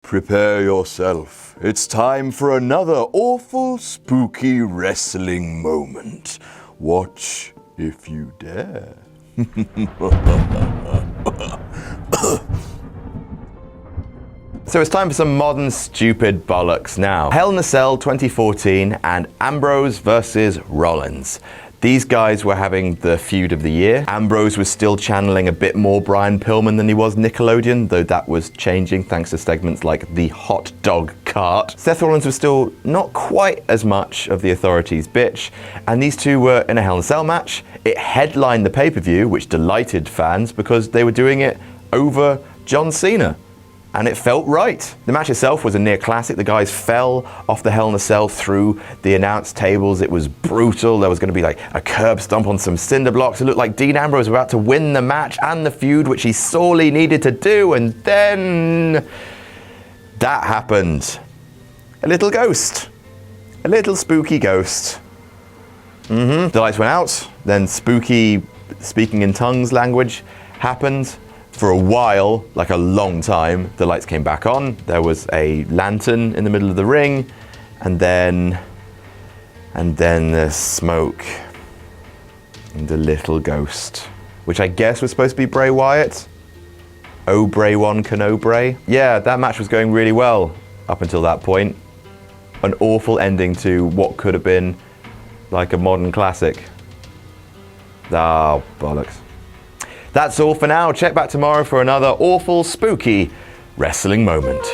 Prepare yourself. It's time for another awful, spooky wrestling moment. Watch if you dare. So it's time for some modern stupid bollocks now. Hell in a Cell 2014 and Ambrose versus Rollins. These guys were having the feud of the year. Ambrose was still channeling a bit more Brian Pillman than he was Nickelodeon, though that was changing thanks to segments like the hot dog cart. Seth Rollins was still not quite as much of the Authority's bitch, and these two were in a Hell in a Cell match. It headlined the pay-per-view, which delighted fans because they were doing it over John Cena. And it felt right. The match itself was a near classic. The guys fell off the Hell in a Cell through the announce tables. It was brutal. There was going to be like a curb stomp on some cinder blocks. It looked like Dean Ambrose was about to win the match and the feud, which he sorely needed to do. And then that happened. A little ghost. A little spooky ghost. The lights went out. Then spooky speaking in tongues language happened. For a while, like a long time, the lights came back on. There was a lantern in the middle of the ring, and then the smoke and a little ghost, which I guess was supposed to be Bray Wyatt. Oh, Bray one can oh Bray. Yeah, that match was going really well up until that point. An awful ending to what could have been like a modern classic. Ah, bollocks. That's all for now. Check back tomorrow for another awful, spooky wrestling moment.